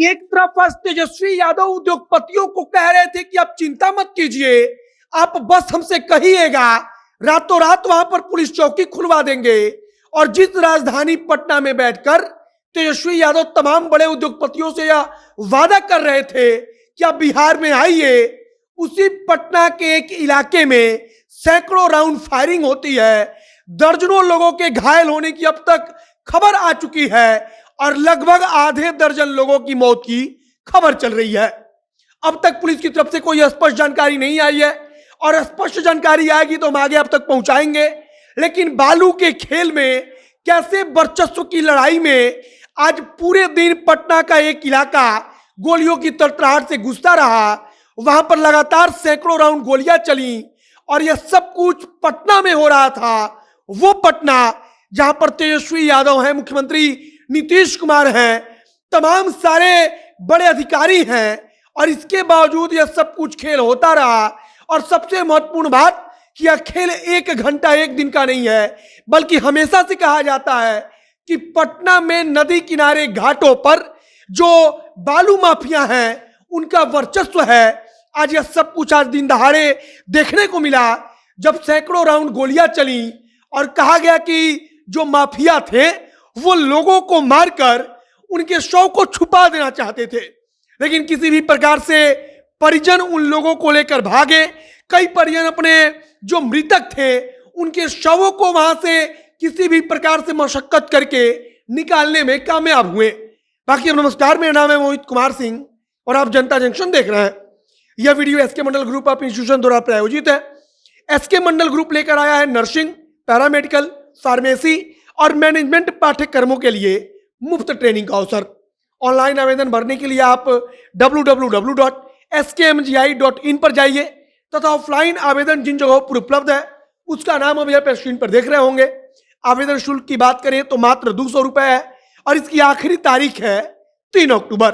एक तरफ तेजस्वी यादव उद्योगपतियों को कह रहे थे कि आप चिंता मत कीजिए, आप बस हमसे कहिएगा, रातों रात वहां पर पुलिस चौकी खुलवा देंगे। और जिस राजधानी पटना में बैठकर तेजस्वी यादव तमाम बड़े उद्योगपतियों से यह वादा कर रहे थे कि आप बिहार में आइए, उसी पटना के एक इलाके में सैकड़ों राउंड फायरिंग होती है, दर्जनों लोगों के घायल होने की अब तक खबर आ चुकी है और लगभग आधे दर्जन लोगों की मौत की खबर चल रही है। अब तक पुलिस की तरफ से कोई स्पष्ट जानकारी नहीं आई है और स्पष्ट जानकारी आएगी तो हम आगे आप तक पहुंचाएंगे। लेकिन बालू के खेल में कैसे वर्चस्व की लड़ाई में आज पूरे दिन पटना का एक इलाका गोलियों की तड़तड़ाहट से गुजरता रहा, वहां पर लगातार सैकड़ों राउंड गोलियां चली और यह सब कुछ पटना में हो रहा था। वो पटना जहां पर तेजस्वी यादव हैं, मुख्यमंत्री नीतीश कुमार हैं, तमाम सारे बड़े अधिकारी हैं और इसके बावजूद यह सब कुछ खेल होता रहा। और सबसे महत्वपूर्ण बात कि यह खेल एक घंटा एक दिन का नहीं है, बल्कि हमेशा से कहा जाता है कि पटना में नदी किनारे घाटों पर जो बालू माफिया हैं उनका वर्चस्व है। आज यह सब कुछ आज दिन दहाड़े देखने को मिला जब सैकड़ों राउंड गोलियां चली और कहा गया कि जो माफिया थे वो लोगों को मारकर उनके शव को छुपा देना चाहते थे, लेकिन किसी भी प्रकार से परिजन उन लोगों को लेकर भागे। कई परिजन अपने जो मृतक थे उनके शवों को वहां से किसी भी प्रकार से मशक्कत करके निकालने में कामयाब हुए। बाकी नमस्कार, मेरा नाम है मोहित कुमार सिंह और आप जनता जंक्शन देख रहे हैं। यह video SK Mandal group of institution द्वारा प्रायोजित है। एसके मंडल ग्रुप लेकर आया है नर्सिंग, पैरामेडिकल, फार्मेसी और मैनेजमेंट पाठ्यक्रमों के लिए मुफ्त ट्रेनिंग का अवसर। ऑनलाइन आवेदन भरने के लिए आप www.skmgi.in पर जाइए तथा ऑफलाइन आवेदन जिन जगहों पर उपलब्ध है उसका नाम अभी आप स्क्रीन पर देख रहे होंगे। आवेदन शुल्क की बात करें तो मात्र 200 रुपए है और इसकी आखिरी तारीख है 3 अक्टूबर।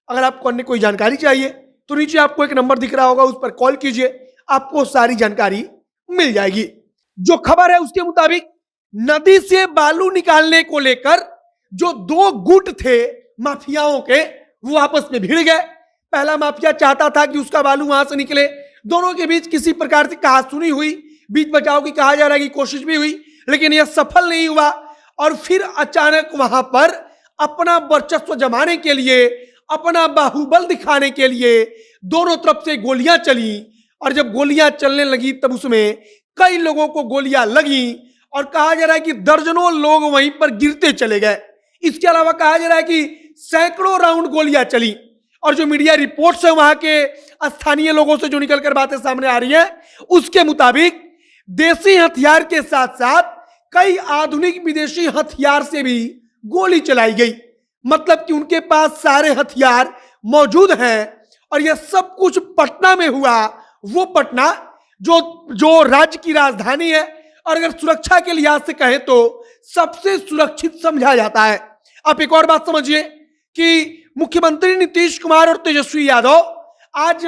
अगर आपको अन्य कोई जानकारी चाहिए तो नीचे आपको एक नंबर दिख रहा होगा, उस पर कॉल कीजिए, आपको सारी जानकारी मिल जाएगी। जो खबर है उसके मुताबिक नदी से बालू निकालने को लेकर जो दो गुट थे माफियाओं के वो आपस में भिड़ गए। पहला माफिया चाहता था कि उसका बालू वहां से निकले, दोनों के बीच किसी प्रकार की कहासुनी हुई, बीच बचाव की कहा जा रहा है कि कोशिश भी हुई, लेकिन यह सफल नहीं हुआ। और फिर अचानक वहां पर अपना वर्चस्व जमाने के लिए, अपना बाहुबल दिखाने के लिए दोनों तरफ से गोलियां चली और जब गोलियां चलने लगी तब उसमें कई लोगों को गोलियां लगी और कहा जा रहा है कि दर्जनों लोग वहीं पर गिरते चले गए। इसके अलावा कहा जा रहा है कि सैकड़ों राउंड गोलियां चली और जो मीडिया रिपोर्ट्स है वहां के स्थानीय लोगों से जो निकलकर बातें सामने आ रही है उसके मुताबिक देसी हथियार के साथ साथ कई आधुनिक विदेशी हथियार से भी गोली चलाई गई। मतलब कि उनके पास सारे हथियार मौजूद हैं और यह सब कुछ पटना में हुआ। वो पटना जो राज्य की राजधानी है और अगर सुरक्षा के लिहाज से कहें तो सबसे सुरक्षित समझा जाता है। आप एक और बात समझिए कि मुख्यमंत्री नीतीश कुमार और तेजस्वी यादव आज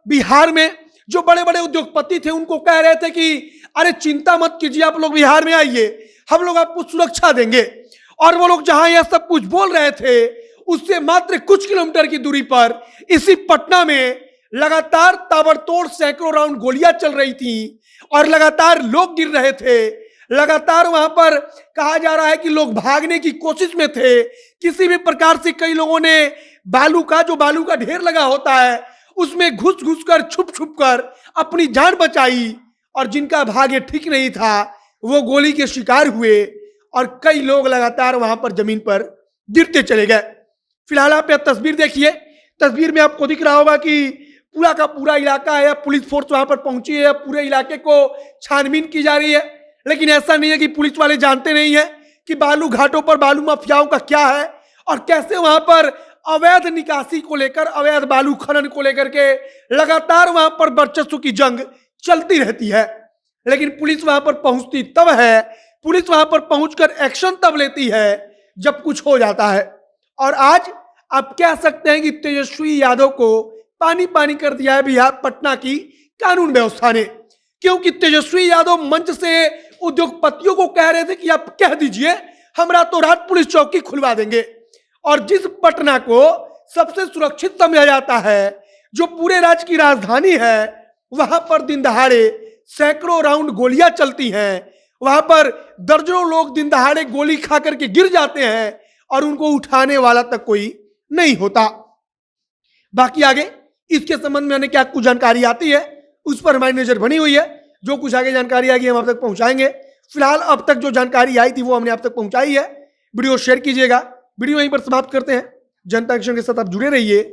बिहार में जो बड़े बड़े उद्योगपति थे उनको कह रहे थे कि अरे चिंता मत कीजिए, आप लोग बिहार में आइए, हम लोग आपको सुरक्षा देंगे। और वो लोग जहां यह सब कुछ बोल रहे थे उससे मात्र कुछ किलोमीटर की दूरी पर इसी पटना में लगातार ताबड़तोड़ सैकड़ों राउंड गोलियां चल रही थी और लगातार लोग गिर रहे थे। लगातार वहां पर कहा जा रहा है कि लोग भागने की कोशिश में थे। किसी भी प्रकार से कई लोगों ने बालू का ढेर लगा होता है उसमें घुस कर छुप कर अपनी जान बचाई और जिनका भाग्य ठीक नहीं था वो गोली के शिकार हुए और कई लोग लगातार वहां पर जमीन पर गिरते चले गए। फिलहाल आप यह तस्वीर देखिए, तस्वीर में आपको दिख रहा होगा कि पूरा का पूरा इलाका है, पुलिस फोर्स वहां पर पहुंची है, पूरे इलाके को छानबीन की जा रही है। लेकिन ऐसा नहीं है कि पुलिस वाले जानते नहीं है कि बालू घाटों पर बालू माफियाओं का क्या है और कैसे वहां पर अवैध निकासी को लेकर, अवैध बालू खनन को लेकर के लगातार वहां पर वर्चस्व की जंग चलती रहती है। लेकिन पुलिस वहां पर पहुंचती तब है, पुलिस वहां पर पहुंचकर एक्शन तब लेती है जब कुछ हो जाता है। और आज आप कह सकते हैं कि तेजस्वी यादव को पानी पानी कर दिया है बिहार पटना की कानून व्यवस्था ने, क्योंकि तेजस्वी यादव मंच से उद्योगपतियों को कह रहे थे कि आप कह दीजिए, हम रातों रात पुलिस चौकी खुलवा देंगे। और जिस पटना को सबसे सुरक्षित समझा जाता है। जो पूरे राज्य की राजधानी है वहां पर दिन दहाड़े सैकड़ों राउंड गोलियां चलती हैं, वहां पर दर्जनों लोग दिन दहाड़े गोली खा करके गिर जाते हैं और उनको उठाने वाला तक कोई नहीं होता। बाकी आगे इसके संबंध में हमें क्या कुछ जानकारी आती है उस पर हमारी नजर बनी हुई है। जो कुछ आगे जानकारी आएगी हम आप तक पहुंचाएंगे। फिलहाल अब तक जो जानकारी आई थी वो हमने आप तक पहुंचाई है। वीडियो शेयर कीजिएगा। वीडियो यहीं पर समाप्त करते हैं। जनता एक्शन के साथ आप जुड़े रहिए।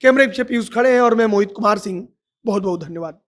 कैमरे पीछे पीयूष खड़े हैं और मैं मोहित कुमार सिंह। बहुत बहुत धन्यवाद।